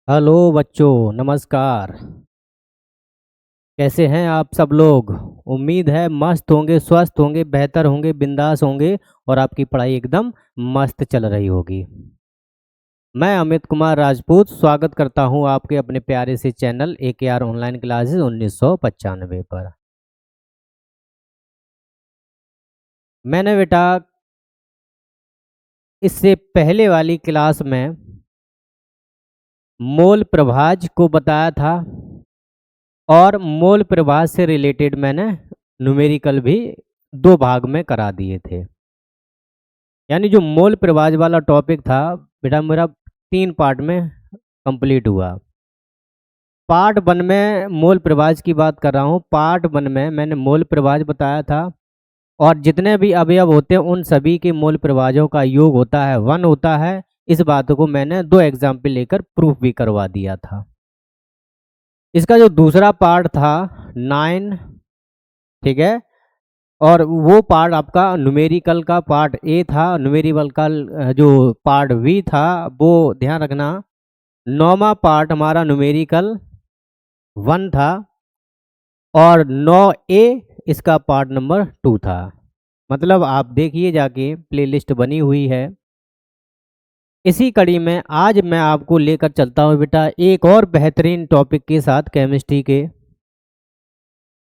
Hello बच्चों, नमस्कार। कैसे हैं आप सब लोग? उम्मीद है मस्त होंगे, स्वस्थ होंगे, बेहतर होंगे, बिंदास होंगे और आपकी पढ़ाई एकदम मस्त चल रही होगी। मैं अमित कुमार राजपूत स्वागत करता हूं आपके अपने प्यारे से चैनल AKR ऑनलाइन क्लासेस 1995 पर। मैंने बेटा इससे पहले वाली क्लास में मोल प्रभाज को बताया था और मोल प्रभाज से रिलेटेड मैंने न्यूमेरिकल भी 2 भाग में करा दिए थे। यानी जो मोल प्रभाज वाला टॉपिक था बेटा मेरा 3 पार्ट में कंप्लीट हुआ। पार्ट 1 में मोल प्रभाज की बात कर रहा हूँ। पार्ट 1 में मैंने मोल प्रभाज बताया था और जितने भी अवयव होते हैं उन सभी के मोल प्रभाजों का योग होता है 1 होता है। इस बात को मैंने 2 एग्जाम्पल लेकर प्रूफ भी करवा दिया था। इसका जो दूसरा पार्ट था 9, ठीक है, और वो पार्ट आपका न्यूमेरिकल का पार्ट ए था। न्यूमेरिकल का जो पार्ट बी था वो ध्यान रखना 9वां पार्ट हमारा न्यूमेरिकल 1 था और 9A इसका पार्ट नंबर 2 था। मतलब आप देखिए जाके प्लेलिस्ट बनी हुई है। इसी कड़ी में आज मैं आपको लेकर चलता हूँ बेटा एक और बेहतरीन टॉपिक के साथ, केमिस्ट्री के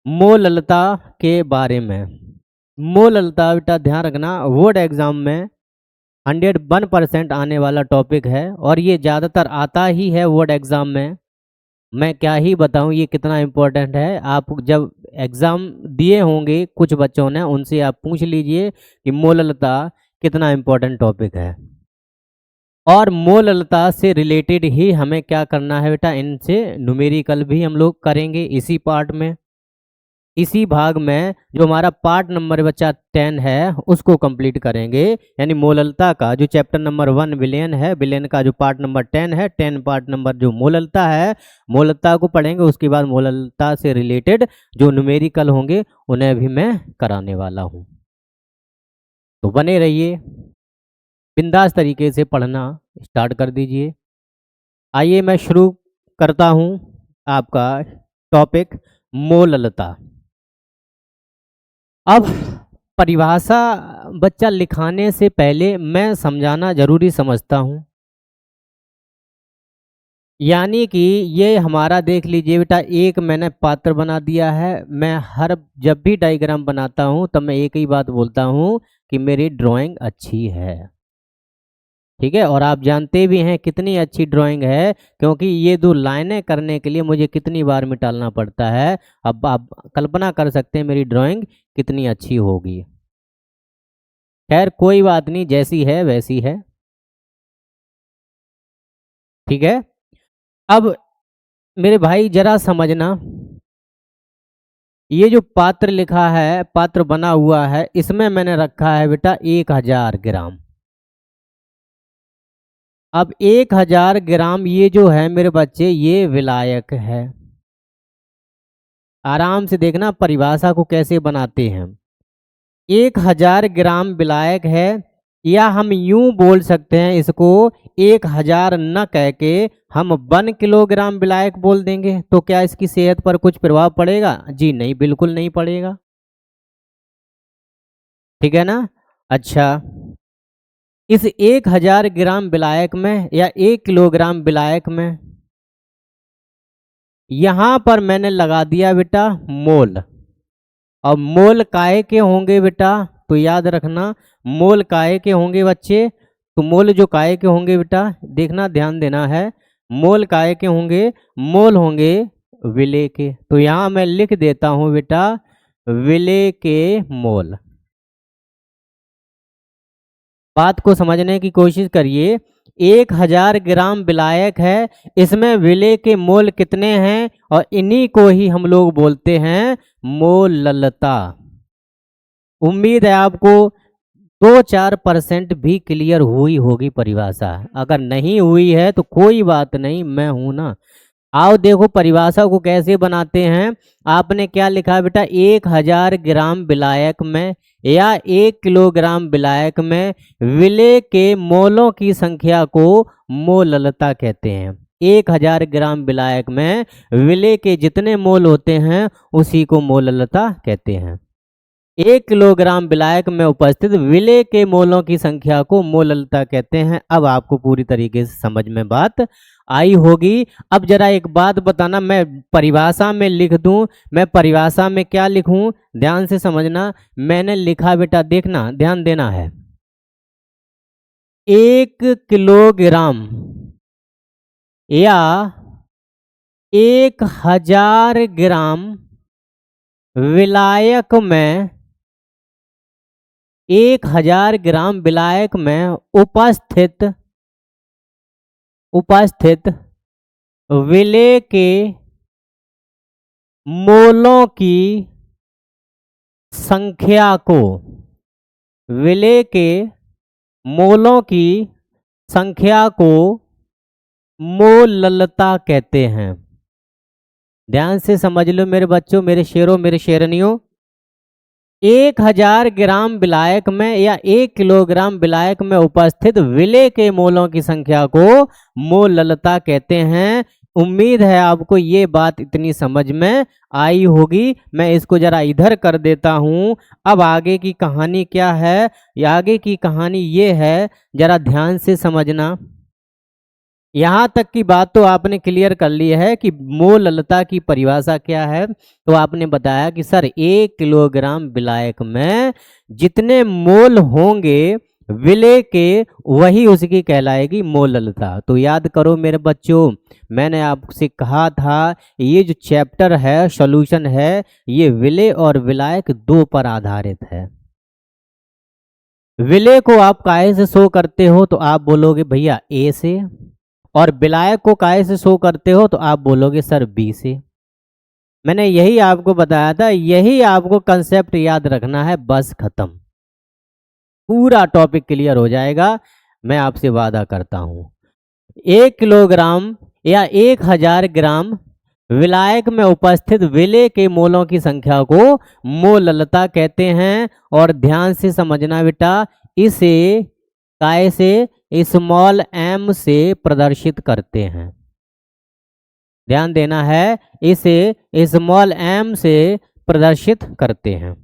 मोललता के बारे में। मोललता बेटा ध्यान रखना बोर्ड एग्जाम में 101% आने वाला टॉपिक है और ये ज़्यादातर आता ही है बोर्ड एग्ज़ाम में। मैं क्या ही बताऊं ये कितना इम्पोर्टेंट है। आप जब एग्ज़ाम दिए होंगे कुछ बच्चों ने, उनसे आप पूछ लीजिए कि मोललता कितना इम्पोर्टेंट टॉपिक है। और मोललता से रिलेटेड ही हमें क्या करना है बेटा, इनसे न्यूमेरिकल भी हम लोग करेंगे इसी पार्ट में। इसी भाग में जो हमारा पार्ट नंबर बच्चा 10 है उसको कंप्लीट करेंगे। यानी मोललता का जो चैप्टर नंबर 1 विलयन है, विलयन का जो पार्ट नंबर 10 है, 10 पार्ट नंबर जो मोललता है, मोललता को पढ़ेंगे। उसके बाद मोललता से रिलेटेड जो न्यूमेरिकल होंगे उन्हें भी मैं कराने वाला हूँ। तो बने रहिए, बिंदास तरीके से पढ़ना स्टार्ट कर दीजिए। आइए मैं शुरू करता हूँ आपका टॉपिक मोललता। अब परिभाषा बच्चा लिखाने से पहले मैं समझाना जरूरी समझता हूँ। यानी कि ये हमारा देख लीजिए बेटा, एक मैंने पात्र बना दिया है। मैं जब भी डायग्राम बनाता हूँ तब मैं एक ही बात बोलता हूँ कि मेरी ड्राइंग अच्छी है, ठीक है। और आप जानते भी हैं कितनी अच्छी ड्राइंग है, क्योंकि ये 2 लाइनें करने के लिए मुझे कितनी बार मिटालना पड़ता है। अब आप कल्पना कर सकते हैं मेरी ड्राइंग कितनी अच्छी होगी। खैर कोई बात नहीं, जैसी है वैसी है, ठीक है। अब मेरे भाई जरा समझना, ये जो पात्र लिखा है, पात्र बना हुआ है, इसमें मैंने रखा है बेटा 1000 ग्राम। अब 1000 ग्राम ये जो है मेरे बच्चे, ये विलायक है। आराम से देखना परिभाषा को कैसे बनाते हैं। 1000 ग्राम विलायक है, या हम यूं बोल सकते हैं इसको 1000 न कह के हम 1 किलोग्राम विलायक बोल देंगे। तो क्या इसकी सेहत पर कुछ प्रभाव पड़ेगा? जी नहीं, बिल्कुल नहीं पड़ेगा, ठीक है ना। अच्छा, इस 1000 ग्राम विलायक में या 1 किलोग्राम विलायक में यहां पर मैंने लगा दिया बेटा मोल। अब मोल काहे के होंगे बेटा, तो याद रखना मोल काहे के होंगे बच्चे। तो मोल जो काहे के होंगे बेटा, देखना ध्यान देना है। मोल काहे के होंगे? मोल होंगे विलेय के। तो यहाँ मैं लिख देता हूँ बेटा विलेय के मोल। बात को समझने की कोशिश करिए। 1000 ग्राम विलायक है, इसमें विलेय के मोल कितने हैं? और इन्हीं को ही हम लोग बोलते हैं मोललता। उम्मीद है आपको 2-4% भी क्लियर हुई होगी परिभाषा। अगर नहीं हुई है तो कोई बात नहीं, मैं हूं ना। आओ देखो परिभाषा को कैसे बनाते हैं। आपने क्या लिखा बेटा, 1000 ग्राम विलायक में या 1 किलोग्राम विलायक में विलेय के मोलों की संख्या को मोललता कहते हैं। 1000 ग्राम विलायक में विलेय के जितने मोल होते हैं उसी को मोललता कहते हैं। 1 किलोग्राम विलायक में उपस्थित विलेय के मोलों की संख्या को मोललता कहते हैं। अब आपको पूरी तरीके से समझ में बात आई होगी। अब जरा एक बात बताना, मैं परिभाषा में लिख दूं, मैं परिभाषा में क्या लिखूं, ध्यान से समझना। मैंने लिखा बेटा, देखना, ध्यान देना है। 1 किलोग्राम या 1000 ग्राम विलायक में 1000 ग्राम विलायक में उपस्थित विलेय के मोलों की संख्या को, विलेय के मोलों की संख्या को मोललता कहते हैं। ध्यान से समझ लो मेरे बच्चों, मेरे शेरों, मेरे शेरनियों। 1000 ग्राम विलायक में या 1 किलोग्राम विलायक में उपस्थित विलेय के मोलों की संख्या को मोललता कहते हैं। उम्मीद है आपको ये बात इतनी समझ में आई होगी। मैं इसको जरा इधर कर देता हूँ। अब आगे की कहानी क्या है, आगे की कहानी ये है, जरा ध्यान से समझना। यहाँ तक की बात तो आपने क्लियर कर ली है कि मोललता की परिभाषा क्या है। तो आपने बताया कि सर 1 किलोग्राम विलायक में जितने मोल होंगे विलेय के, वही उसकी कहलाएगी मोललता। तो याद करो मेरे बच्चों, मैंने आपसे कहा था ये जो चैप्टर है, सॉल्यूशन है, ये विलेय और विलायक दो पर आधारित है। विलेय को आप काहे से शो करते हो, तो आप बोलोगे भैया ए से, और विलायक को काहे से शो करते हो, तो आप बोलोगे सर बी से। मैंने यही आपको बताया था, यही आपको कंसेप्ट याद रखना है, बस खत्म, पूरा टॉपिक क्लियर हो जाएगा, मैं आपसे वादा करता हूं। 1 किलोग्राम या 1000 ग्राम विलायक में उपस्थित विलेय के मोलों की संख्या को मोललता कहते हैं। और ध्यान से समझना बेटा, इसे काय से, स्मॉल m से प्रदर्शित करते हैं। ध्यान देना है, इसे स्मॉल m से प्रदर्शित करते हैं,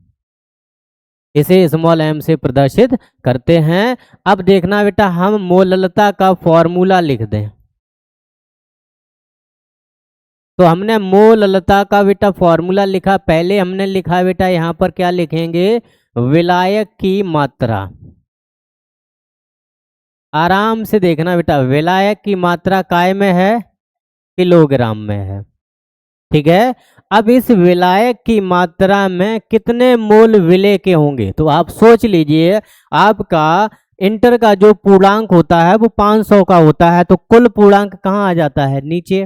इसे स्मॉल m से प्रदर्शित करते हैं। अब देखना बेटा, हम मोललता का फॉर्मूला लिख दें। तो हमने मोललता का बेटा फॉर्मूला लिखा। पहले हमने लिखा बेटा, यहाँ पर क्या लिखेंगे, विलायक की मात्रा। आराम से देखना बेटा, विलायक की मात्रा काय में है, किलोग्राम में है, ठीक है। अब इस विलायक की मात्रा में कितने मोल विलेय के होंगे, तो आप सोच लीजिए, आपका इंटर का जो पूर्णांक होता है वो 500 का होता है, तो कुल पूर्णांक कहाँ आ जाता है, नीचे।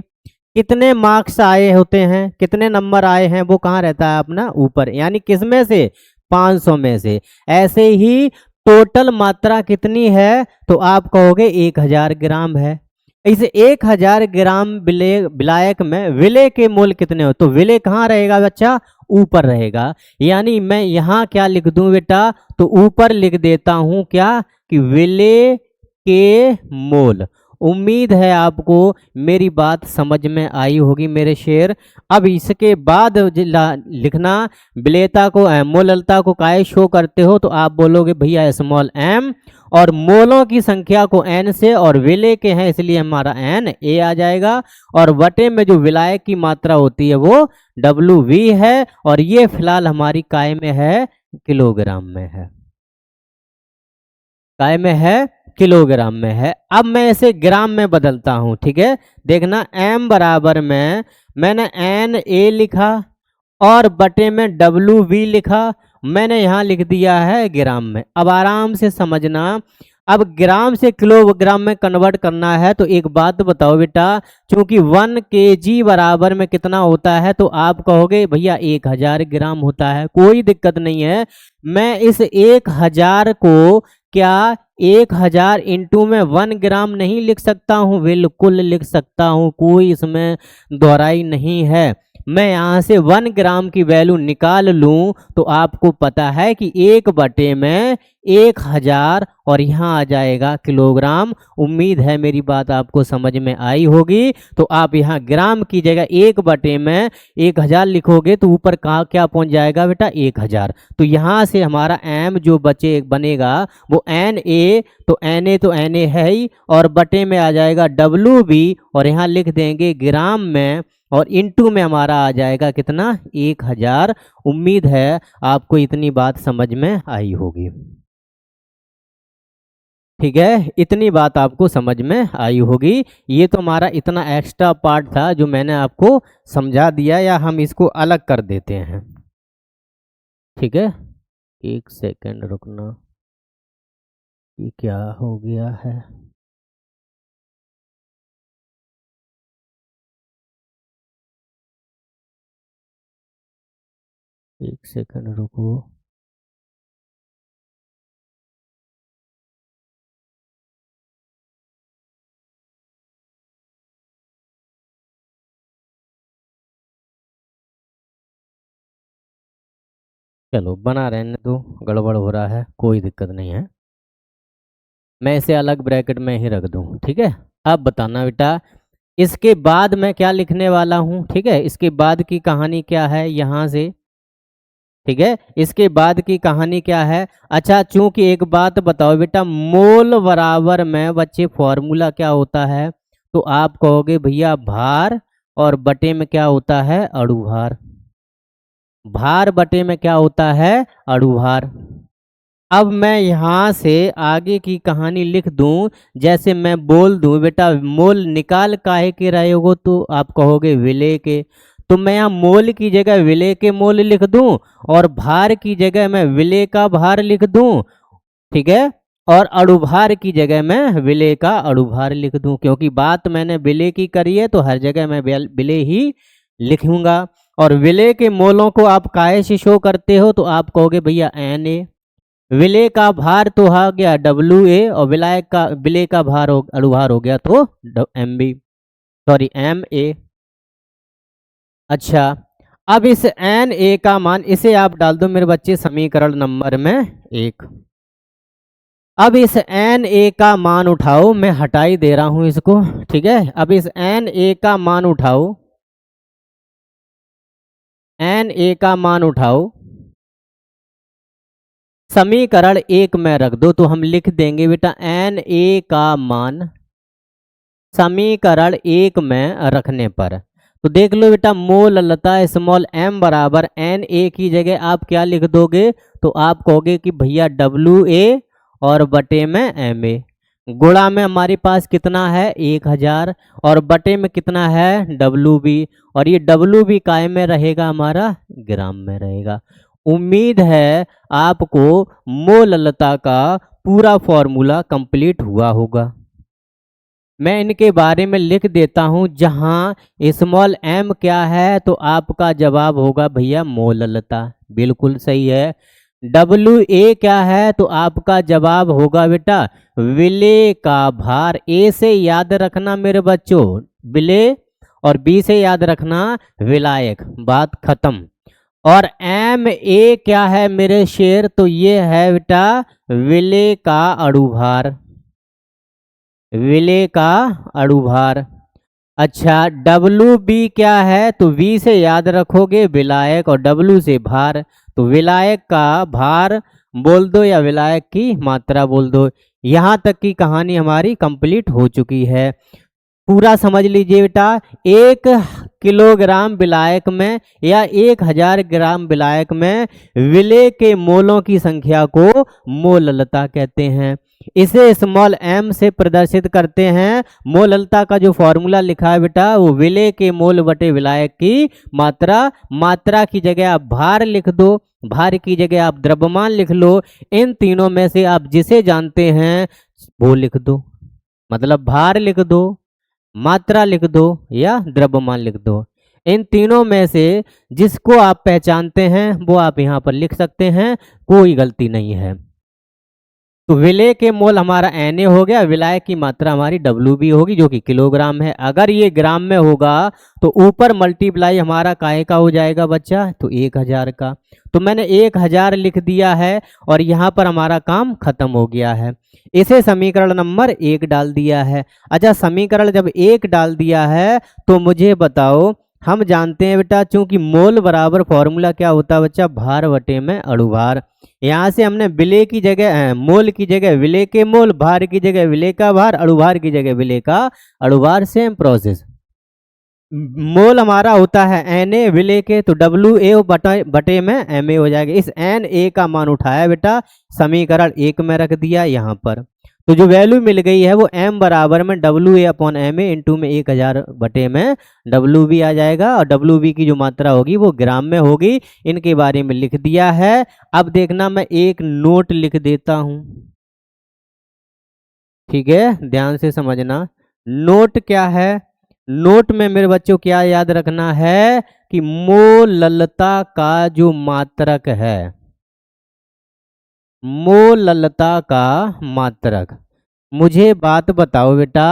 कितने मार्क्स आए होते हैं, कितने नंबर आए हैं, वो कहाँ रहता है अपना, ऊपर, यानी किस में से, 500 में से। ऐसे ही टोटल मात्रा कितनी है, तो आप कहोगे 1000 ग्राम है। इस 1000 ग्राम विलायक में विलेय के मोल कितने हो, तो विलेय कहाँ रहेगा बच्चा, ऊपर रहेगा। यानी मैं यहाँ क्या लिख दूं बेटा, तो ऊपर लिख देता हूँ क्या, कि विलेय के मोल। उम्मीद है आपको मेरी बात समझ में आई होगी मेरे शेर। अब इसके बाद लिखना, विलेयता को, मोललता को काय शो करते हो, तो आप बोलोगे भैया स्मॉल m, और मोलों की संख्या को n से, और विलेय के हैं इसलिए हमारा n a आ जाएगा, और बटे में जो विलायक की मात्रा होती है वो wv है, और ये फिलहाल हमारी काय में है, किलोग्राम में है, काय में है, किलोग्राम में है। अब मैं इसे ग्राम में बदलता हूं, ठीक है। देखना, m बराबर में मैंने NA लिखा और बटे में WV लिखा, मैंने यहाँ लिख दिया है ग्राम में। अब आराम से समझना, अब ग्राम से किलोग्राम में कन्वर्ट करना है, तो एक बात बताओ बेटा, चूंकि 1 kg बराबर में कितना होता है, तो आप कहोगे भैया 1000 ग्राम होता है, कोई दिक्कत नहीं है। मैं इस 1000 को क्या 1000 इंटू में 1 ग्राम नहीं लिख सकता हूँ, बिल्कुल लिख सकता हूँ, कोई इसमें दोहराई नहीं है। मैं यहाँ से 1 ग्राम की वैल्यू निकाल लूँ तो आपको पता है कि 1/1000 और यहाँ आ जाएगा किलोग्राम। उम्मीद है मेरी बात आपको समझ में आई होगी। तो आप यहाँ ग्राम की जगह 1/1000 लिखोगे तो ऊपर कहाँ क्या पहुँच जाएगा बेटा 1000। तो यहाँ से हमारा m जो बनेगा वो Na, तो Na है ही, और बटे में आ जाएगा WB और यहाँ लिख देंगे ग्राम में, और इनटू में हमारा आ जाएगा कितना 1000। उम्मीद है आपको इतनी बात समझ में आई होगी। ठीक है, इतनी बात आपको समझ में आई होगी। ये तो हमारा इतना एक्स्ट्रा पार्ट था जो मैंने आपको समझा दिया, या हम इसको अलग कर देते हैं। ठीक है, 1 सेकंड रुकना, ये क्या हो गया है। एक सेकंड रुको। चलो बना रहने दो, गड़बड़ हो रहा है, कोई दिक्कत नहीं है। मैं इसे अलग ब्रैकेट में ही रख दूं। ठीक है, अब बताना बेटा इसके बाद मैं क्या लिखने वाला हूं। ठीक है, इसके बाद की कहानी क्या है यहाँ से। ठीक है, इसके बाद की कहानी क्या है। अच्छा, चूंकि एक बात बताओ बेटा, मोल बराबर में बच्चे फॉर्मूला क्या होता है, तो आप कहोगे भैया भार, और बटे में क्या होता है अणुभार। भार बटे में क्या होता है अणुभार। अब मैं यहाँ से आगे की कहानी लिख दूं, जैसे मैं बोल दूं बेटा मोल निकाल काहे के रहे हो, तो आप कहोगे विलेय के। तो मैं यहाँ मोल की जगह विलेय के मोल लिख दूं, और भार की जगह मैं विलेय का भार लिख दूं। ठीक है, और अणुभार की जगह मैं विलेय का अणुभार लिख दूं, क्योंकि बात मैंने विलेय की करी है तो हर जगह मैं विलेय ही लिखूंगा। और विलेय के मोलों को आप काहे से शो करते हो, तो आप कहोगे भैया Na। विलेय का भार तो आ गया WA, और विलेय का भार अणुभार हो गया तो MB, सॉरी MA। अच्छा, अब इस Na का मान इसे आप डाल दो मेरे बच्चे समीकरण नंबर में 1। अब इस Na का मान उठाओ, मैं हटा ही दे रहा हूं इसको। ठीक है, अब इस Na का मान उठाओ, Na का मान उठाओ, समीकरण 1 में रख दो। तो हम लिख देंगे बेटा Na का मान समीकरण 1 में रखने पर, तो देख लो बेटा मोललता स्मॉल m बराबर Na की जगह आप क्या लिख दोगे, तो आप कहोगे कि भैया WA और बटे में MA। गुणा में हमारे पास कितना है 1000, और बटे में कितना है WB, और ये WB काय में रहेगा हमारा ग्राम में रहेगा। उम्मीद है आपको मोललता का पूरा फॉर्मूला कंप्लीट हुआ होगा। मैं इनके बारे में लिख देता हूं, जहां स्मॉल m क्या है तो आपका जवाब होगा भैया मोललता, बिल्कुल सही है। WA क्या है तो आपका जवाब होगा बेटा विलेय का भार। A से याद रखना मेरे बच्चों विलेय, और B से याद रखना विलायक, बात खत्म। और MA क्या है मेरे शेर, तो ये है बेटा विलेय का अणुभार, विलेय का अणुभार। अच्छा, WB क्या है, तो V से याद रखोगे विलायक, और W से भार, तो विलायक का भार बोल दो या विलायक की मात्रा बोल दो। यहाँ तक की कहानी हमारी कंप्लीट हो चुकी है। पूरा समझ लीजिए बेटा, 1 किलोग्राम विलायक में या 1000 ग्राम विलायक में विलेय के मोलों की संख्या को मोललता कहते हैं। इसे स्मॉल m से प्रदर्शित करते हैं। मोललता का जो फॉर्मूला लिखा है बेटा वो विलेय के मोल बटे विलायक की मात्रा। मात्रा की जगह आप भार लिख दो, भार की जगह आप द्रव्यमान लिख लो। इन तीनों में से आप जिसे जानते हैं वो लिख दो, मतलब भार लिख दो, मात्रा लिख दो या द्रव्यमान लिख दो। इन तीनों में से जिसको आप पहचानते हैं वो आप यहाँ पर लिख सकते हैं, कोई गलती नहीं है। तो विलय के मोल हमारा Na हो गया, विलायक की मात्रा हमारी Wb होगी जो कि किलोग्राम है। अगर ये ग्राम में होगा तो ऊपर मल्टीप्लाई हमारा काहे का हो जाएगा बच्चा, तो 1000 का। तो मैंने 1000 लिख दिया है और यहाँ पर हमारा काम खत्म हो गया है। इसे समीकरण नंबर 1 डाल दिया है। अच्छा, समीकरण जब 1 डाल दिया है तो मुझे बताओ, हम जानते हैं बेटा, चूंकि मोल बराबर फॉर्मूला क्या होता है बच्चा, भार बटे में अणुभार। यहाँ से हमने विलय की जगह मोल की जगह विलय के मोल, भार की जगह विलय का भार, अणुभार की जगह विलय का अणुभार। Same process. मोल हमारा होता है Na, विलय के तो WA बटे में Ma हो जाएगा। इस Na का मान उठाया बेटा, समीकरण 1 में रख दिया यहाँ पर। तो जो वैल्यू मिल गई है वो m बराबर में WA/Ma इंटू में 1000 बटे में Wb आ जाएगा, और Wb की जो मात्रा होगी वो ग्राम में होगी। इनके बारे में लिख दिया है। अब देखना, मैं एक नोट लिख देता हूँ, ठीक है, ध्यान से समझना। नोट क्या है, नोट में मेरे बच्चों क्या याद रखना है कि मोललता का जो मात्रक है, मोललता का मात्रक, मुझे बात बताओ बेटा,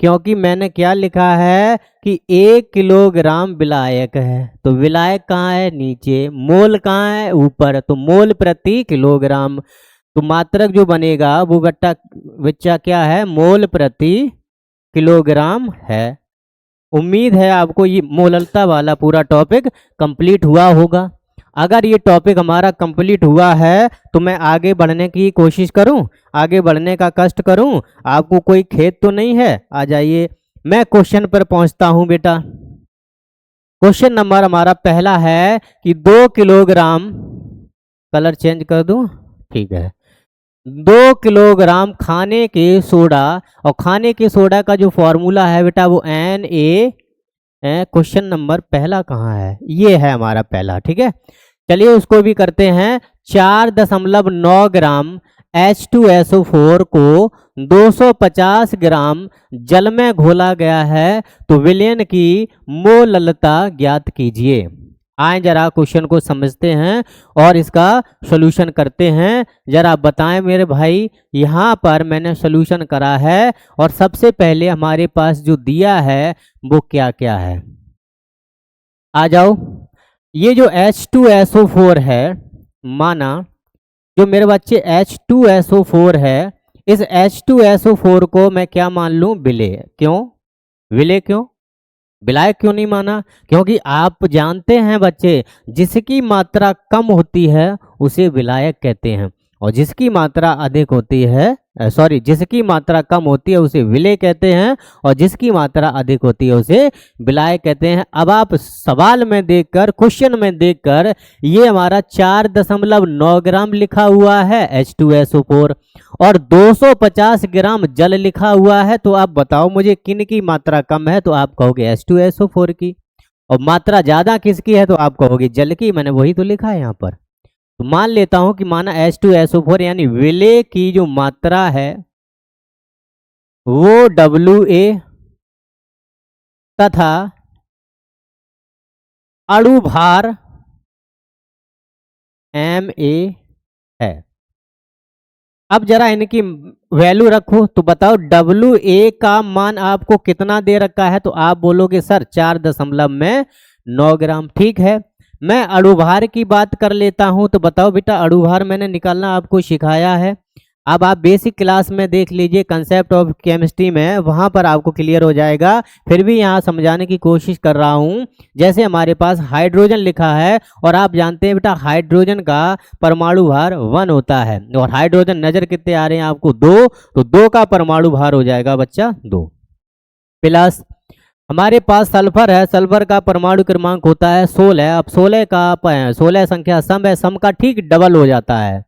क्योंकि मैंने क्या लिखा है कि 1 किलोग्राम विलायक है, तो विलायक कहाँ है, नीचे, मोल कहाँ है, ऊपर, तो मोल प्रति किलोग्राम। तो मात्रक जो बनेगा वो बच्चा क्या है, मोल प्रति किलोग्राम है। उम्मीद है आपको ये मोललता वाला पूरा टॉपिक कंप्लीट हुआ होगा। अगर ये टॉपिक हमारा कंप्लीट हुआ है तो मैं आगे बढ़ने की कोशिश करूं, आगे बढ़ने का कष्ट करूं। आपको कोई खेद तो नहीं है? आ जाइए, मैं क्वेश्चन पर पहुंचता हूं बेटा। क्वेश्चन नंबर हमारा पहला है कि 2 किलोग्राम, कलर चेंज कर दूं, ठीक है, 2 किलोग्राम खाने के सोडा, और खाने के सोडा का जो फॉर्मूला है बेटा वो Na। क्वेश्चन नंबर पहला कहाँ है, ये है हमारा पहला, ठीक है। चलिए उसको भी करते हैं। 4.9 ग्राम H2SO4 को 250 ग्राम जल में घोला गया है, तो विलयन की मोललता ज्ञात कीजिए। आए जरा क्वेश्चन को समझते हैं और इसका सॉल्यूशन करते हैं। जरा बताएं मेरे भाई, यहाँ पर मैंने सॉल्यूशन करा है और सबसे पहले हमारे पास जो दिया है वो क्या क्या है, आ जाओ। ये जो H2SO4 है, माना जो मेरे बच्चे H2SO4 है, इस H2SO4 को मैं क्या मान लूँ, विलय। क्यों विलय, क्यों विलायक क्यों नहीं माना? क्योंकि आप जानते हैं बच्चे, जिसकी मात्रा कम होती है उसे विलायक कहते हैं, और जिसकी मात्रा अधिक होती है, जिसकी मात्रा कम होती है उसे विलय कहते हैं, और जिसकी मात्रा अधिक होती है उसे विलायक कहते हैं। अब आप सवाल में देखकर, क्वेश्चन में देखकर, ये हमारा 4.9 ग्राम लिखा हुआ है H2SO4 और 250 ग्राम जल लिखा हुआ है, तो आप बताओ मुझे किन की मात्रा कम है, तो आप कहोगे H2SO4 की, और मात्रा ज्यादा किसकी है, तो आप कहोगे जल की। मैंने वही तो लिखा है यहाँ पर। तो मान लेता हूं कि माना H2SO4 यानी विलय की जो मात्रा है वो WA तथा अणुभार MA है। अब जरा इनकी वैल्यू रखो, तो बताओ WA का मान आपको कितना दे रखा है, तो आप बोलोगे सर 4.9 ग्राम। ठीक है, मैं अणुभार की बात कर लेता हूं, तो बताओ बेटा, अणुभार मैंने निकालना आपको सिखाया है। अब आप बेसिक क्लास में देख लीजिए, कंसेप्ट ऑफ केमिस्ट्री में, वहां पर आपको क्लियर हो जाएगा। फिर भी यहाँ समझाने की कोशिश कर रहा हूँ। जैसे हमारे पास हाइड्रोजन लिखा है, और आप जानते हैं बेटा हाइड्रोजन का परमाणु भार 1 होता है, और हाइड्रोजन नजर कितने आ रहे हैं आपको, 2, तो 2 का परमाणु भार हो जाएगा बच्चा 2। प्लस हमारे पास सल्फर है, सल्फर का परमाणु क्रमांक होता है 16। अब 16 संख्या सम है, सम का ठीक डबल हो जाता है,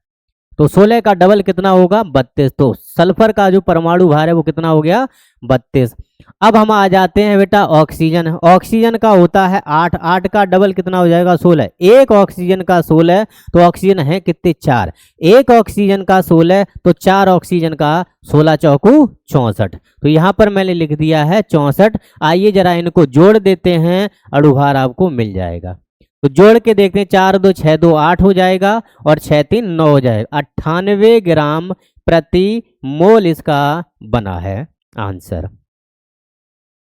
तो 16 का डबल कितना होगा, 32। तो सल्फर का जो परमाणु भार है वो कितना हो गया, 32। अब हम आ जाते हैं बेटा ऑक्सीजन। ऑक्सीजन का होता है 8, 8 का डबल कितना हो जाएगा, 16। एक ऑक्सीजन का 16, तो ऑक्सीजन है कितने, 4। एक ऑक्सीजन का 16, तो 4 ऑक्सीजन का 16 चौकू 64। तो यहाँ पर मैंने लिख दिया है 64। आइए जरा इनको जोड़ देते हैं, अणुभार आपको मिल जाएगा। तो जोड़ के देखते हैं, 4 2 6 2 8 हो जाएगा और 6 3 9 हो जाएगा। 98 ग्राम प्रति मोल इसका बना है आंसर।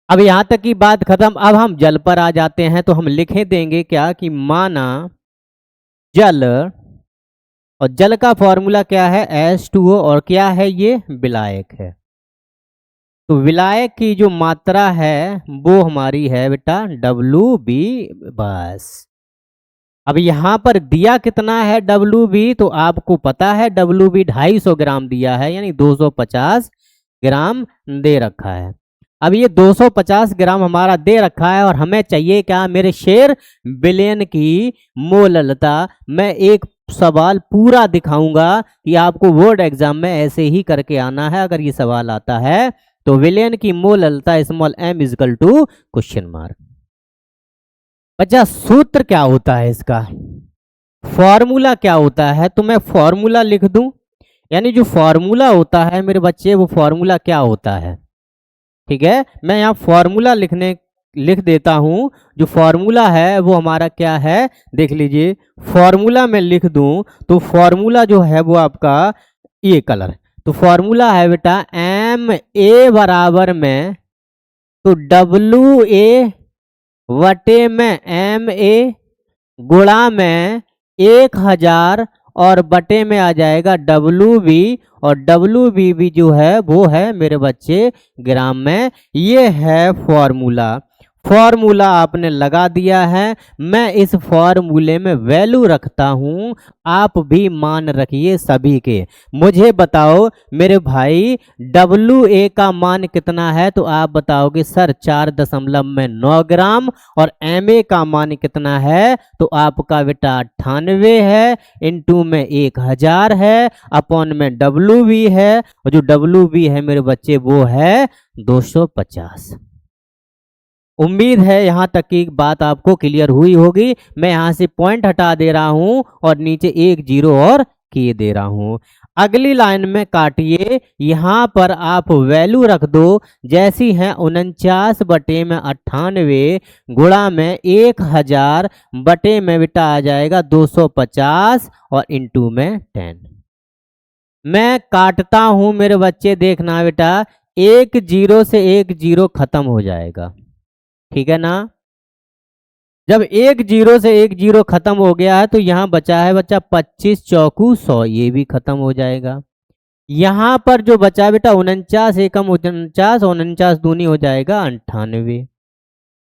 अब यहां तक की बात खत्म। अब हम जल पर आ जाते हैं, तो हम लिखे देंगे क्या कि माना जल, और जल का फॉर्मूला क्या है H2O, और क्या है ये विलायक है। तो विलायक की जो मात्रा है वो हमारी है बेटा WB बस। अब यहाँ पर दिया कितना है WB, तो आपको पता है WB 250 ग्राम दिया है, यानी 250 ग्राम दे रखा है। अब ये 250 ग्राम हमारा दे रखा है और हमें चाहिए क्या, मेरे शेर बिलियन की मोललता। मैं एक सवाल पूरा दिखाऊंगा कि आपको बोर्ड एग्जाम में ऐसे ही करके आना है। अगर ये सवाल आता है तो विलियन की मोललता small m equal to question mark. बच्चा सूत्र क्या होता है इसका, फॉर्मूला क्या होता है, तो मैं फॉर्मूला लिख दूं। यानी जो फॉर्मूला होता है मेरे बच्चे, वो फॉर्मूला क्या होता है, ठीक है। मैं यहाँ फॉर्मूला लिख देता हूं। जो फॉर्मूला है वो हमारा क्या है, देख लीजिए। फॉर्मूला मैं लिख दूं तो फॉर्मूला जो है वो आपका ये कलर, तो फॉर्मूला है बेटा MA बराबर में, तो WA वटे में MA गुणा में 1000 और बटे में आ जाएगा WB, और WB भी जो है वो है मेरे बच्चे ग्राम में। ये है फॉर्मूला। फॉर्मूला आपने लगा दिया है। मैं इस फॉर्मूले में वैल्यू रखता हूं, आप भी मान रखिए सभी के। मुझे बताओ मेरे भाई WA का मान कितना है, तो आप बताओगे सर 4.9 ग्राम, और MA का मान कितना है, तो आपका बेटा 98 है, इनटू में 1000 है, अपॉन में WB है, और जो WB है मेरे बच्चे वो है 250। उम्मीद है यहाँ तक की बात आपको क्लियर हुई होगी। मैं यहाँ से पॉइंट हटा दे रहा हूँ और नीचे 1 0 और किए दे रहा हूँ। अगली लाइन में काटिए, यहाँ पर आप वैल्यू रख दो जैसी है 49 बटे में 98 गुणा में 1000 बटे में बेटा आ जाएगा 250 और इनटू में 10। मैं काटता हूँ मेरे बच्चे, देखना बेटा 1 0 से 1 0 खत्म हो जाएगा, ठीक है ना। जब 1 0 से 1 0 खत्म हो गया है तो यहाँ बचा है बच्चा 25 चौकू 100, ये भी खत्म हो जाएगा। यहाँ पर जो बचा बेटा 49 एकम 49, 49 दूनी हो जाएगा 98।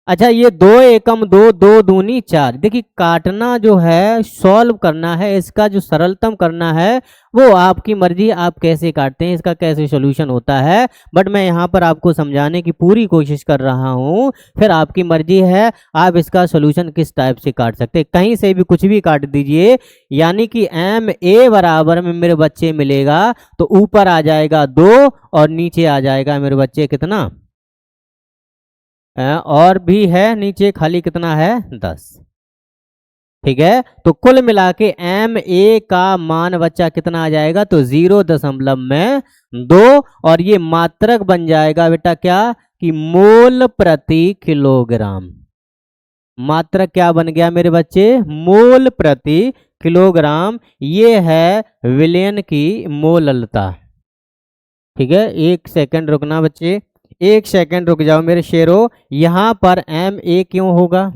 अच्छा, ये 2 एकम 2, 2 दूनी 4। देखिए काटना जो है, सॉल्व करना है, इसका जो सरलतम करना है वो आपकी मर्जी, आप कैसे काटते हैं, इसका कैसे सॉल्यूशन होता है। बट मैं यहाँ पर आपको समझाने की पूरी कोशिश कर रहा हूँ, फिर आपकी मर्जी है आप इसका सॉल्यूशन किस टाइप से काट सकते हैं। कहीं से भी कुछ भी काट दीजिए, यानी कि MA बराबर में मेरे बच्चे मिलेगा, तो ऊपर आ जाएगा 2 और नीचे आ जाएगा मेरे बच्चे कितना, और भी है नीचे खाली कितना है 10, ठीक है। तो कुल मिला के MA का मान बच्चा कितना आ जाएगा, तो 0.2, और ये मात्रक बन जाएगा बेटा क्या कि मोल प्रति किलोग्राम। मात्रक क्या बन गया मेरे बच्चे, मोल प्रति किलोग्राम। ये है विलयन की मोललता, ठीक है। 1 सेकंड रुकना बच्चे, 1 सेकंड रुक जाओ मेरे शेरों। यहाँ पर MA क्यों होगा,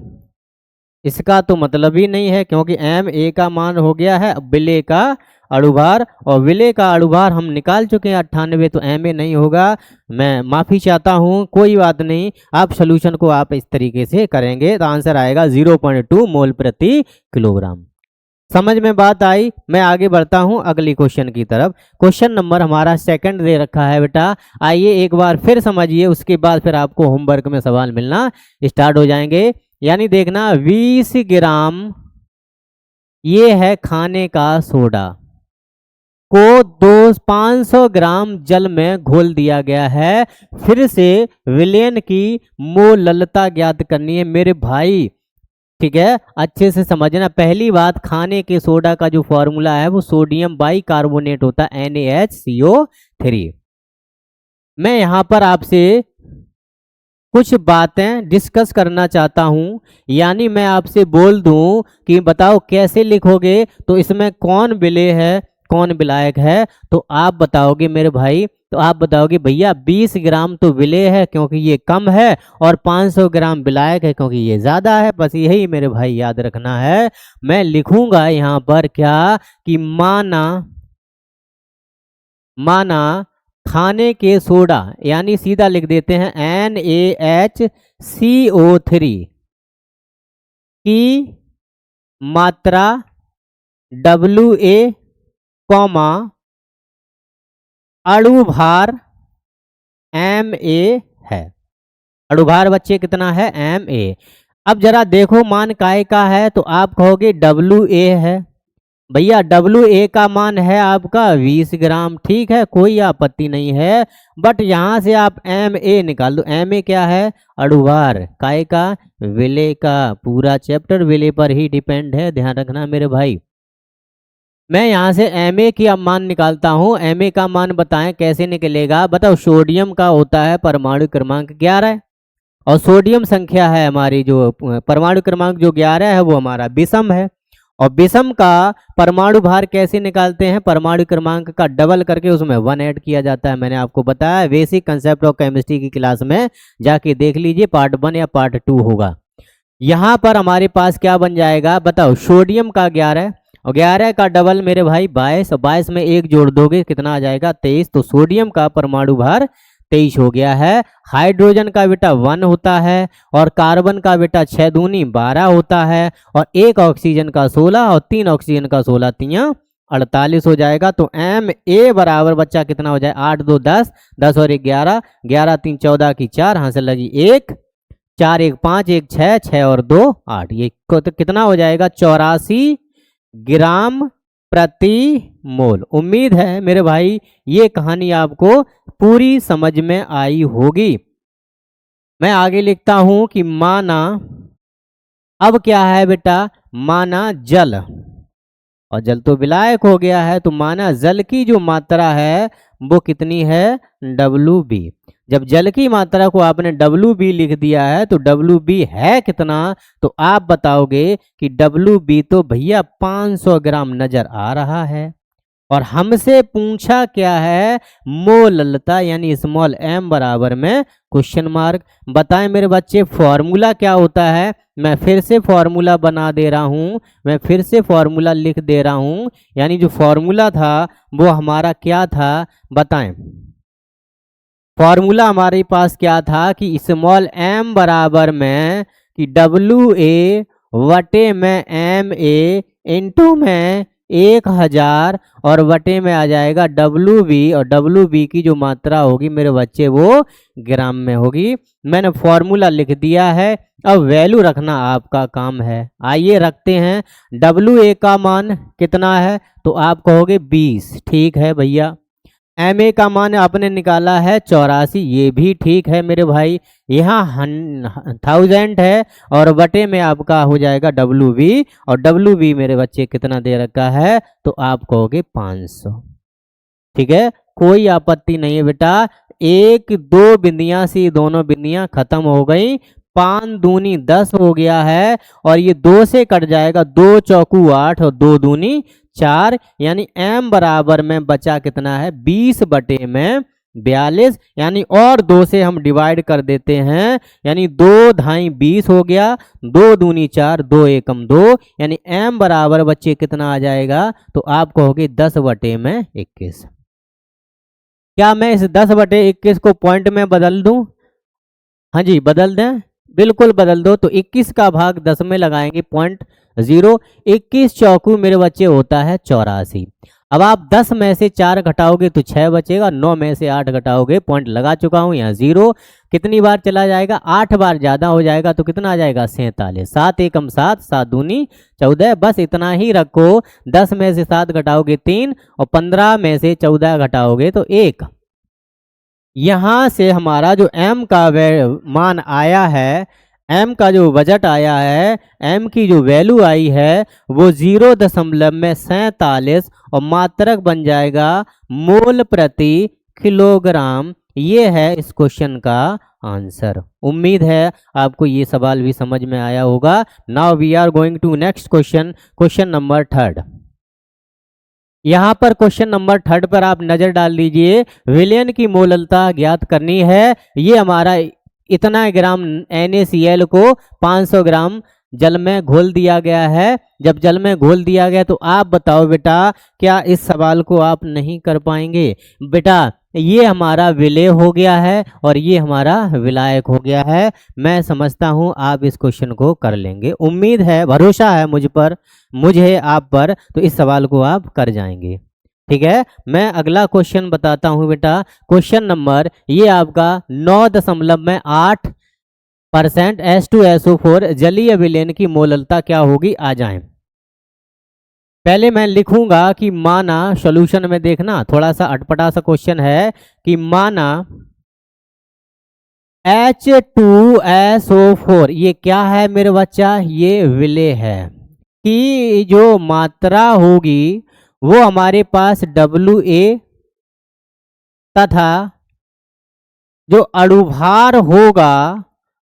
इसका तो मतलब ही नहीं है, क्योंकि MA का मान हो गया है विलय का अणुभार, और विलय का अणुभार हम निकाल चुके हैं 98, तो MA नहीं होगा। मैं माफ़ी चाहता हूँ, कोई बात नहीं। आप सोल्यूशन को आप इस तरीके से करेंगे तो आंसर आएगा 0.2 मोल प्रति किलोग्राम। समझ में बात आई। मैं आगे बढ़ता हूं अगली क्वेश्चन की तरफ। क्वेश्चन नंबर हमारा सेकंड दे रखा है बेटा, आइए एक बार फिर समझिए, उसके बाद फिर आपको होमवर्क में सवाल मिलना स्टार्ट हो जाएंगे। यानी देखना 20 ग्राम ये है खाने का सोडा को 500 ग्राम जल में घोल दिया गया है। फिर से विलयन की मोललता ज्ञात करनी है मेरे भाई, ठीक है। अच्छे से समझना। पहली बात, खाने के सोडा का जो फॉर्मूला है वो सोडियम बाइकार्बोनेट होता है NaHCO3। मैं यहां पर आपसे कुछ बातें डिस्कस करना चाहता हूँ। यानी मैं आपसे बोल दूँ कि बताओ कैसे लिखोगे, तो इसमें कौन विलेय है कौन विलायक है, तो आप बताओगे मेरे भाई, तो आप बताओगे भैया 20 ग्राम तो विलेय है क्योंकि ये कम है, और 500 ग्राम विलायक है क्योंकि ये ज़्यादा है। बस यही मेरे भाई याद रखना है। मैं लिखूंगा यहाँ पर क्या कि माना खाने के सोडा, यानी सीधा लिख देते हैं NaHCO3 की मात्रा WA, अणुभार MA है। अणुभार बच्चे कितना है MA। अब जरा देखो मान काय का है, तो आप कहोगे WA है। भैया WA का मान है आपका 20 ग्राम, ठीक है, कोई आपत्ति नहीं है। बट यहाँ से आप MA निकाल दो। MA क्या है? अणुभार। काय का? विलेय का। पूरा चैप्टर विलेय पर ही डिपेंड है, ध्यान रखना मेरे भाई। मैं यहाँ से MA की अब मान निकालता हूँ। MA का मान बताएं कैसे निकलेगा? बताओ, सोडियम का होता है परमाणु क्रमांक 11, और सोडियम संख्या है हमारी, जो परमाणु क्रमांक जो 11 है वो हमारा विषम है। और विषम का परमाणु भार कैसे निकालते हैं? परमाणु क्रमांक का डबल करके उसमें 1 ऐड किया जाता है। मैंने आपको बताया, बेसिक कंसेप्ट ऑफ केमिस्ट्री की क्लास में जाके देख लीजिए, पार्ट 1 या पार्ट 2 होगा। यहाँ पर हमारे पास क्या बन जाएगा? बताओ, सोडियम का 11 और 11 का डबल मेरे भाई 22, और 22 में 1 जोड़ दोगे कितना आ जाएगा? 23। तो सोडियम का परमाणु भार 23 हो गया है। हाइड्रोजन का बेटा 1 होता है, और कार्बन का बेटा 6 दूनी 12 होता है, और 1 ऑक्सीजन का 16, और 3 ऑक्सीजन का 16 तियां 48 हो जाएगा। तो MA बराबर बच्चा कितना हो जाए? 8 2 10, 10 और 1 11, 11 3 14 की 4, हाँ से लगी 1, 4 1 5, 1 6, 6 और 2 8, ये तो कितना हो जाएगा? 84 ग्राम प्रति मोल। उम्मीद है मेरे भाई ये कहानी आपको पूरी समझ में आई होगी। मैं आगे लिखता हूं कि माना, अब क्या है बेटा? माना जल, और जल तो विलायक हो गया है, तो माना जल की जो मात्रा है वो कितनी है? WB। जब जल की मात्रा को आपने WB लिख दिया है, तो WB है कितना? तो आप बताओगे कि WB तो भैया 500 ग्राम नजर आ रहा है। और हमसे पूछा क्या है? मोललता, यानी स्मॉल m बराबर में क्वेश्चन मार्क। बताएं मेरे बच्चे फॉर्मूला क्या होता है? मैं फिर से फॉर्मूला बना दे रहा हूं, मैं फिर से फॉर्मूला लिख दे रहा हूं। यानी जो फॉर्मूला था वो हमारा क्या था? बताएं। फॉर्मूला हमारे पास क्या था कि स्मॉल m बराबर में कि WA वटे में MA इंटू में 1000, और वटे में आ जाएगा WB, और WB की जो मात्रा होगी मेरे बच्चे वो ग्राम में होगी। मैंने फॉर्मूला लिख दिया है, अब वैल्यू रखना आपका काम है। आइए रखते हैं। WA का मान कितना है? तो आप कहोगे 20, ठीक है भैया। MA का मान आपने निकाला है 84, ये भी ठीक है मेरे भाई। यहाँ 1000 है, और बटे में आपका हो जाएगा WB, और WB मेरे बच्चे कितना दे रखा है? तो आप कहोगे 500, ठीक है, कोई आपत्ति नहीं है बेटा। 1 2 बिंदियां सी, दोनों बिंदियां खत्म हो गई, 5 दूनी 10 हो गया है, और ये 2 से कट जाएगा, 2 चौकू 8 और 2 दूनी 4, यानी m बराबर में बचा कितना है? 20 बटे में 42, यानी और 2 से हम डिवाइड कर देते हैं, यानी 2 ढाई 20 हो गया, 2 दूनी 4, 2 एकम 2, यानी m बराबर बच्चे कितना आ जाएगा? तो आप कहोगे 10 बटे में 21। क्या मैं इस 10 बटे 21 को पॉइंट में बदल दूं? हाँ जी, बदल दें, बिल्कुल बदल दो। तो 21 का भाग 10 में लगाएंगे, 0.0, 21 चौकू मेरे बच्चे होता है 84। अब आप 10 में से 4 घटाओगे तो 6 बचेगा, 9 में से 8 घटाओगे, पॉइंट लगा चुका हूँ यहाँ 0, कितनी बार चला जाएगा? 8 बार ज़्यादा हो जाएगा, तो कितना आ जाएगा? 47, 7 एकम 7, 7 दूनी 14, बस इतना ही रखो। 10 में से 7 घटाओगे 3, और 15 में से 14 घटाओगे तो 1। यहाँ से हमारा जो m का मान आया है, m का जो बजट आया है, m की जो वैल्यू आई है वो 0.47, और मात्रक बन जाएगा मोल प्रति किलोग्राम। ये है इस क्वेश्चन का आंसर। उम्मीद है आपको ये सवाल भी समझ में आया होगा। Now we are going to next question, question number 3। यहाँ पर क्वेश्चन नंबर 3 पर आप नजर डाल दीजिए। विलयन की मोललता ज्ञात करनी है। ये हमारा इतना ग्राम NaCl को 500 ग्राम जल में घोल दिया गया है। जब जल में घोल दिया गया तो आप बताओ बेटा, क्या इस सवाल को आप नहीं कर पाएंगे? बेटा ये हमारा विलेय हो गया है और ये हमारा विलायक हो गया है। मैं समझता हूँ आप इस क्वेश्चन को कर लेंगे। उम्मीद है, भरोसा है मुझ पर, मुझे आप पर, तो इस सवाल को आप कर जाएंगे। ठीक है, मैं अगला क्वेश्चन बताता हूँ बेटा। क्वेश्चन नंबर ये आपका 9.8% H2SO4 जलीय विलयन की मोललता क्या होगी? आ जाए। पहले मैं लिखूंगा कि माना, सॉल्यूशन में देखना थोड़ा सा अटपटा सा क्वेश्चन है कि माना H2SO4 ये क्या है मेरे बच्चा? ये विलेय है कि जो मात्रा होगी वो हमारे पास WA तथा जो अणुभार होगा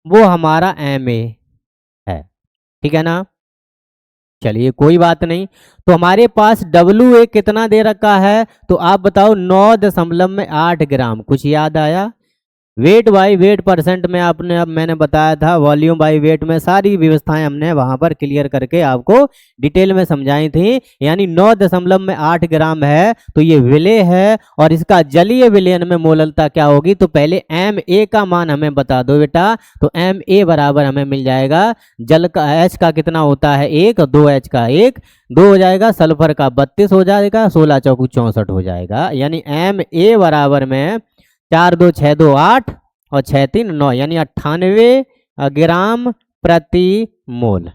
वो हमारा MA है। ठीक है ना? चलिए कोई बात नहीं। तो हमारे पास WA कितना दे रखा है? तो आप बताओ 9.8 ग्राम। कुछ याद आया? वेट बाई वेट परसेंट में आपने, अब मैंने बताया था, वॉल्यूम बाई वेट में सारी व्यवस्थाएं हमने वहां पर क्लियर करके आपको डिटेल में समझाई थी। यानी 9.8 ग्राम है तो ये विलेय है और इसका जलीय विलयन में मोललता क्या होगी? तो पहले MA का मान हमें बता दो बेटा। तो MA बराबर हमें मिल जाएगा, जल का H का कितना होता है? 1, 2H का 1, 2 हो जाएगा, सल्फर का 32 हो जाएगा, 16 चौकू 64 हो जाएगा। यानी MA बराबर में 4 2 6 2 8 और 6 3 9 यानी 98 ग्राम प्रति मोल।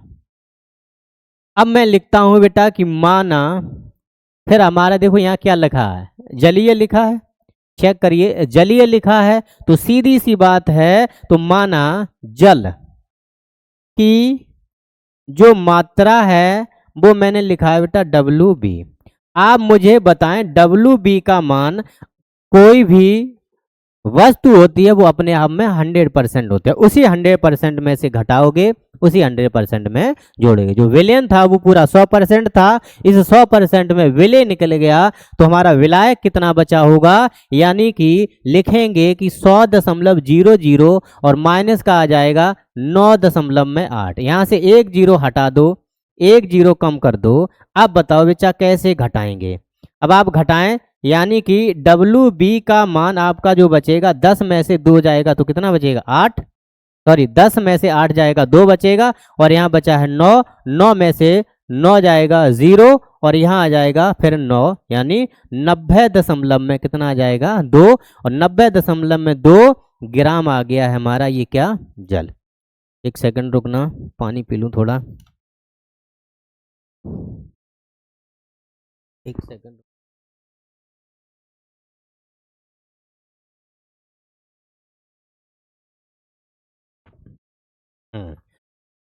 अब मैं लिखता हूं बेटा कि माना, फिर हमारा देखो यहाँ क्या लिखा है, जलीय लिखा है, चेक करिए, जलीय लिखा है तो सीधी सी बात है। तो माना जल की जो मात्रा है वो मैंने लिखा है बेटा WB। आप मुझे बताएं WB का मान, कोई भी वस्तु होती है वो अपने आप में 100% होती है, उसी 100% में से घटाओगे, उसी 100% में जोड़ोगे। जो विलयन था वो पूरा 100% था, इस 100% में विलय निकल गया तो हमारा विलायक कितना बचा होगा? यानी कि लिखेंगे कि 100.00 और माइनस का आ जाएगा 9.8। यहाँ से एक जीरो हटा दो, एक जीरो कम कर दो। अब बताओ बेटा कैसे घटाएंगे? अब आप घटाएं, यानी कि WB का मान आपका जो बचेगा, 10 में से 2 जाएगा तो कितना बचेगा? 8, सॉरी 10 में से 8 जाएगा 2 बचेगा और यहाँ बचा है 9, 9 में से 9 जाएगा 0 और यहाँ आ जाएगा फिर 9, यानी 90 में कितना आ जाएगा? 2, और 90.2 ग्राम आ गया है हमारा ये क्या? जल। एक सेकंड रुकना, पानी पी लूँ थोड़ा, एक सेकंड।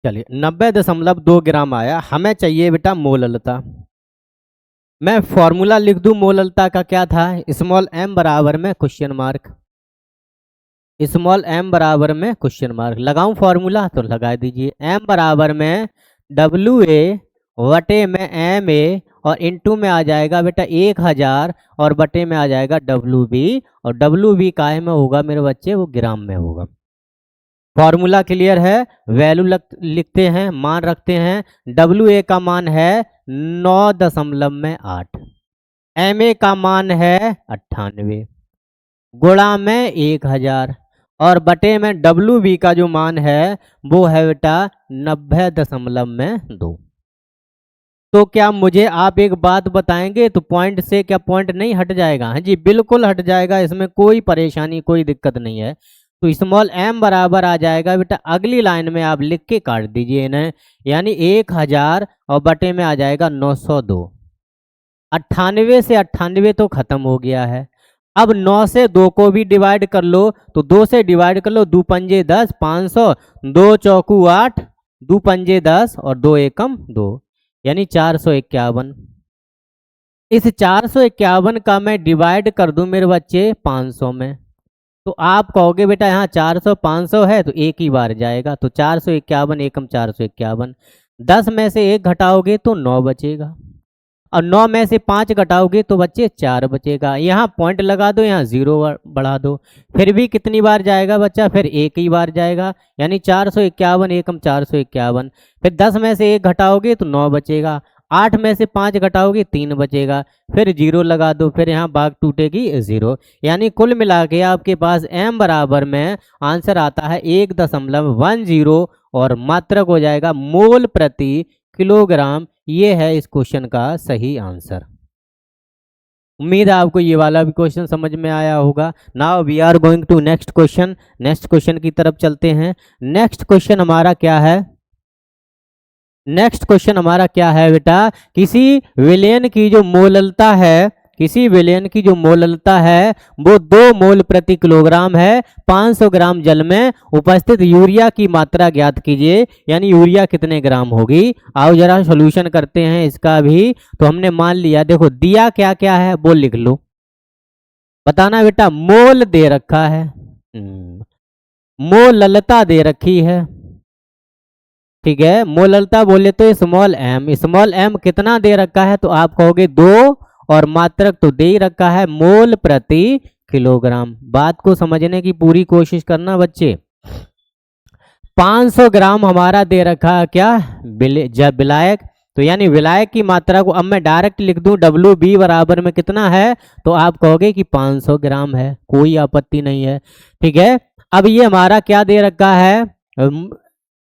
चलिए 90.2 ग्राम आया। हमें चाहिए बेटा मोललता। मैं फॉर्मूला लिख दूं मोललता का, क्या था? स्मॉल m बराबर में क्वेश्चन मार्क, स्मॉल m बराबर में क्वेश्चन मार्क। लगाऊं फॉर्मूला? तो लगा दीजिए। m बराबर में WA बटे में MA और इनटू में आ जाएगा बेटा 1000 और बटे में आ जाएगा WB, और WB काहे में होगा मेरे बच्चे? वो ग्राम में होगा। फॉर्मूला क्लियर है? वैल्यू लिखते हैं, मान रखते हैं। WA का मान है 9.8, MA का मान है 98, गुणा में 1000 और बटे में WB का जो मान है वो है बेटा 90.2। तो क्या मुझे आप एक बात बताएंगे, तो पॉइंट से क्या पॉइंट नहीं हट जाएगा? हाँ जी बिल्कुल हट जाएगा, इसमें कोई परेशानी कोई दिक्कत नहीं है। तो स्मॉल m बराबर आ जाएगा बेटा, अगली लाइन में आप लिख के काट दीजिए इन्हें, यानी 1000 और बटे में आ जाएगा 902। 98 से 98 तो खत्म हो गया है। अब 9 से 2 को भी डिवाइड कर लो, तो 2 से डिवाइड कर लो, 2 पंजे 10, 500, 2 चौकू 8, 2 पंजे 10 और 2 एकम 2, यानी 451। इस 451 का मैं डिवाइड कर दूं मेरे बच्चे 500 में, तो आप कहोगे बेटा यहाँ 400 500 है तो एक ही बार जाएगा, तो 451 एकम 451। 10 में से 1 घटाओगे तो 9 बचेगा, और 9 में से 5 घटाओगे तो बच्चे 4 बचेगा। यहाँ पॉइंट लगा दो, यहाँ 0 बढ़ा दो, फिर भी कितनी बार जाएगा बच्चा, फिर एक ही बार जाएगा, यानी 451 एकम 451। फिर 10 में से 1 घटाओगे तो 9 बचेगा, 8 में से 5 घटाओगे 3 बचेगा, फिर 0 लगा दो, फिर यहाँ भाग टूटेगी 0। यानी कुल मिला के आपके पास m बराबर में आंसर आता है 1.10 और मात्रक हो जाएगा मोल प्रति किलोग्राम। ये है इस क्वेश्चन का सही आंसर। उम्मीद है आपको ये वाला भी क्वेश्चन समझ में आया होगा। Now we are going to next question. Next question की तरफ चलते हैं। नेक्स्ट क्वेश्चन हमारा क्या है? नेक्स्ट क्वेश्चन हमारा क्या है बेटा? किसी विलयन की जो मोललता है, किसी विलयन की जो मोललता है वो 2 मोल प्रति किलोग्राम है। 500 ग्राम जल में उपस्थित यूरिया की मात्रा ज्ञात कीजिए, यानी यूरिया कितने ग्राम होगी। आओ जरा सॉल्यूशन करते हैं इसका भी। तो हमने मान लिया, देखो दिया क्या क्या है वो लिख लो, बताना बेटा। मोल दे रखा है, मोललता दे रखी है, ठीक है। मोललता बोले तो स्मॉल एम, स्मॉल एम कितना दे रखा है तो आप कहोगे 2, और मात्रक तो दे ही रखा है मोल प्रति किलोग्राम। बात को समझने की पूरी कोशिश करना बच्चे। 500 ग्राम हमारा दे रखा है क्या, विलायक, तो यानी विलायक की मात्रा को अब मैं डायरेक्ट लिख दूं WB बराबर में कितना है, तो आप कहोगे कि 500 ग्राम है, कोई आपत्ति नहीं है, ठीक है। अब ये हमारा क्या दे रखा है,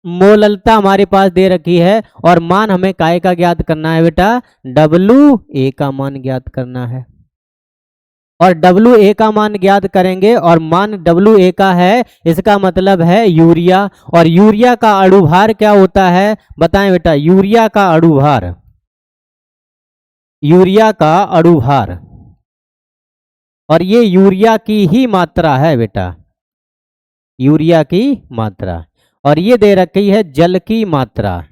मोललता हमारे पास दे रखी है, और मान हमें काय का ज्ञात करना है बेटा, WA का मान ज्ञात करना है। और WA का मान ज्ञात करेंगे, और मान WA का है, इसका मतलब है यूरिया। और यूरिया का अणुभार क्या होता है बताएं बेटा? यूरिया का अणुभार, यूरिया का अणुभार, और ये यूरिया की ही मात्रा है बेटा, यूरिया की मात्रा। और ये दे रखी है जल की मात्रा,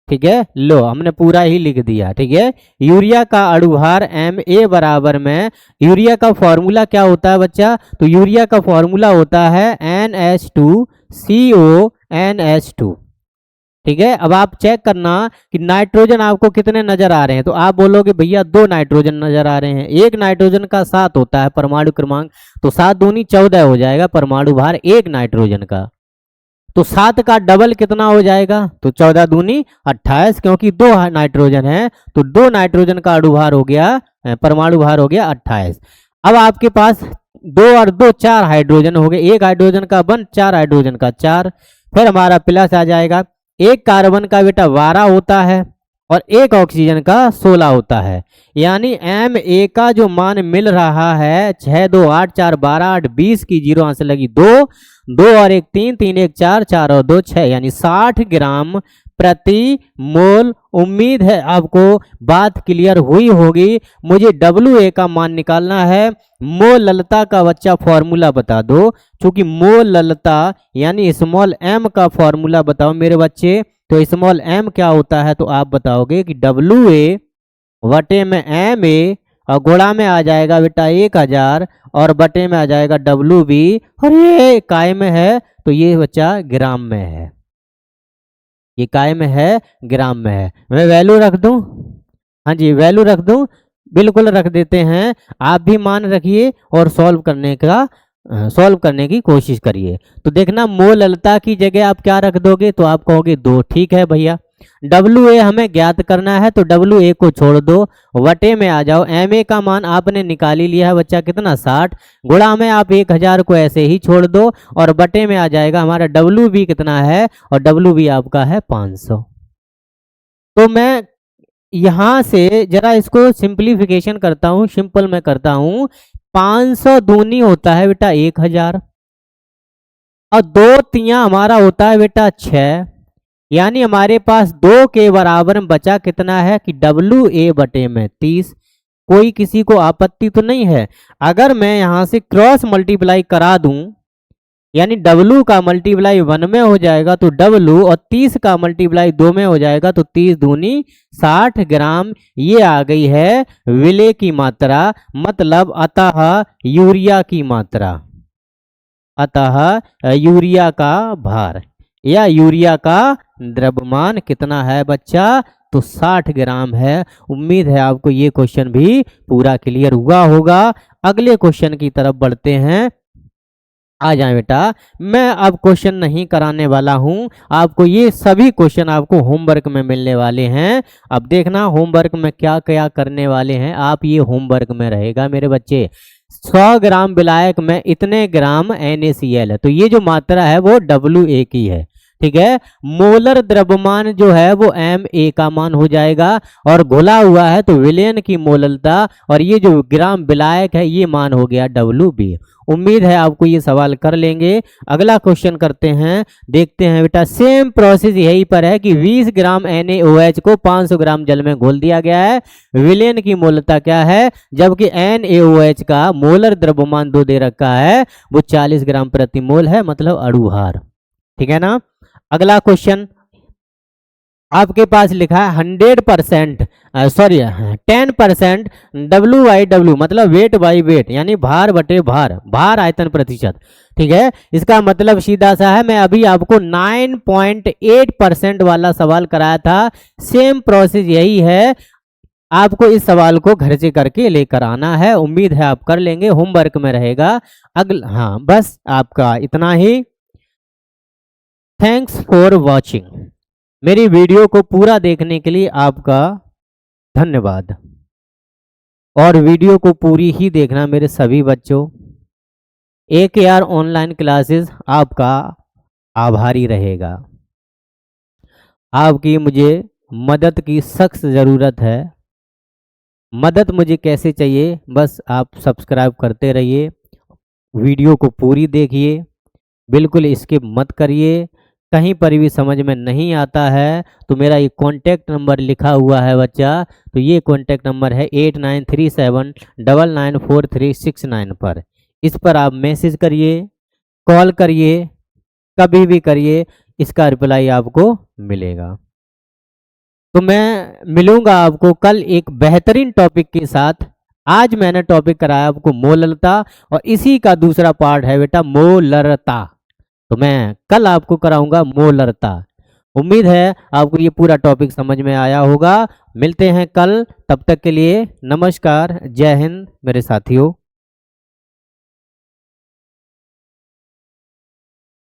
ठीक है। लो हमने पूरा ही लिख दिया, ठीक है। यूरिया का अणुभार MA बराबर में, यूरिया का फॉर्मूला क्या होता है बच्चा? तो यूरिया का फॉर्मूला होता है NH2CO NH2, ठीक है। अब आप चेक करना कि नाइट्रोजन आपको कितने नजर आ रहे हैं, तो आप बोलोगे भैया 2 नाइट्रोजन नजर आ रहे हैं। एक नाइट्रोजन का 7 होता है परमाणु क्रमांक, तो 7 दूनी 14 हो जाएगा परमाणु भार एक नाइट्रोजन का। तो 7 का डबल कितना हो जाएगा, तो 14 दूनी 28, क्योंकि 2 नाइट्रोजन है, तो 2 नाइट्रोजन का अणुभार हो गया, परमाणु भार हो गया 28। अब आपके पास 2 और 2 4 हाइड्रोजन हो गए, एक हाइड्रोजन का 1, 4 हाइड्रोजन का 4, फिर हमारा प्लस आ जाएगा। एक कार्बन का बेटा 12 होता है, और एक ऑक्सीजन का 16 होता है, यानी MA का जो मान मिल रहा है 6 2 8 4 12 8 20 की 0 आंसर लगी 2, 2 और 1 3, 3 1 4, 4 और 2 6, यानी 60 ग्राम प्रति मोल। उम्मीद है आपको बात क्लियर हुई होगी। मुझे WA का मान निकालना है। मोललता का बच्चा फॉर्मूला बता दो, क्योंकि मोललता यानी स्मॉल m का फॉर्मूला बताओ मेरे बच्चे। तो स्मॉल m क्या होता है, तो आप बताओगे कि WA बटे में MA, और गुणा में आ जाएगा बेटा 1000, और बटे में आ जाएगा WB, और ये काय में है तो ये बच्चा ग्राम में है, ये काय में है, ग्राम में है। मैं वैल्यू रख दूं? हाँ जी वैल्यू रख दूं, बिल्कुल रख देते हैं। आप भी मान रखिए और सॉल्व करने की कोशिश करिए। तो देखना मोललता की जगह आप क्या रख दोगे, तो आप कहोगे 2, ठीक है भैया। WA हमें ज्ञात करना है, तो WA को छोड़ दो, वटे में आ जाओ। MA का मान आपने निकाल ही लिया है बच्चा कितना 60, गुणा में आप 1000 को ऐसे ही छोड़ दो, और बटे में आ जाएगा हमारा WB कितना है, और WB आपका है 500। तो मैं यहाँ से जरा इसको सिंप्लीफिकेशन करता हूँ, सिंपल मैं करता हूँ। 500 दूनी होता है बेटा 1000, और 2 तिया हमारा होता है बेटा 6, यानी हमारे पास 2 के बराबर में बचा कितना है कि WA बटे में 30। कोई किसी को आपत्ति तो नहीं है? अगर मैं यहाँ से क्रॉस मल्टीप्लाई करा दूं, यानी W का मल्टीप्लाई 1 में हो जाएगा तो W, और 30 का मल्टीप्लाई 2 में हो जाएगा तो 30 दूनी 60 ग्राम। ये आ गई है विलेय की मात्रा, मतलब अतः यूरिया की मात्रा, अतः यूरिया का भार या यूरिया का द्रव्यमान कितना है बच्चा, तो 60 ग्राम है। उम्मीद है आपको ये क्वेश्चन भी पूरा क्लियर हुआ होगा। अगले क्वेश्चन की तरफ बढ़ते हैं। आ जाए बेटा, मैं अब क्वेश्चन नहीं कराने वाला हूं आपको, ये सभी क्वेश्चन आपको होमवर्क में मिलने वाले हैं। अब देखना होमवर्क में क्या क्या करने वाले हैं आप, ये होमवर्क में रहेगा मेरे बच्चे। 100 ग्राम विलायक में इतने ग्राम NaCl है, तो ये जो मात्रा है वो WA की है, ठीक है। मोलर द्रव्यमान जो है वो Ma का मान हो जाएगा, और घुला हुआ है तो विलयन की मोलरता, और ये जो ग्राम विलायक है ये मान हो गया WB। उम्मीद है आपको ये सवाल कर लेंगे। अगला क्वेश्चन करते हैं, देखते हैं बेटा। सेम प्रोसेस यही पर है कि 20 ग्राम NaOH को 500 ग्राम जल में घोल दिया गया है। विलयन की मोलरता क्या है, जबकि NaOH का मोलर द्रव्यमान 2 दे रखा है, वो 40 ग्राम प्रति मोल है, मतलब अणुभार, ठीक है ना। अगला क्वेश्चन आपके पास लिखा है 100%, सॉरी 10% W/W, मतलब वेट बाई वेट, यानी भार बटे भार, भार आयतन प्रतिशत, ठीक है। इसका मतलब सीधा सा है, मैं अभी आपको 9.8% वाला सवाल कराया था। सेम प्रोसेस यही है, आपको इस सवाल को घर से करके लेकर आना है। उम्मीद है आप कर लेंगे, होमवर्क में रहेगा। अगला, हाँ बस आपका इतना ही। Thanks for watching. मेरी वीडियो को पूरा देखने के लिए आपका धन्यवाद, और वीडियो को पूरी ही देखना मेरे सभी बच्चों। AKR ऑनलाइन क्लासेस आपका आभारी रहेगा। आपकी मुझे मदद की सख्त ज़रूरत है। मदद मुझे कैसे चाहिए, बस आप सब्सक्राइब करते रहिए, वीडियो को पूरी देखिए, बिल्कुल स्किप मत करिए। कहीं पर भी समझ में नहीं आता है तो मेरा ये कॉन्टैक्ट नंबर लिखा हुआ है बच्चा, तो ये कॉन्टैक्ट नंबर है 8937994369 पर। इस पर आप मैसेज करिए, कॉल करिए, कभी भी करिए, इसका रिप्लाई आपको मिलेगा। तो मैं मिलूंगा आपको कल एक बेहतरीन टॉपिक के साथ। आज मैंने टॉपिक कराया आपको मोलरता, और इसी का दूसरा पार्ट है बेटा मोलरता, तो मैं कल आपको कराऊंगा मोलरता। उम्मीद है आपको ये पूरा टॉपिक समझ में आया होगा। मिलते हैं कल, तब तक के लिए नमस्कार, जय हिंद मेरे साथियों।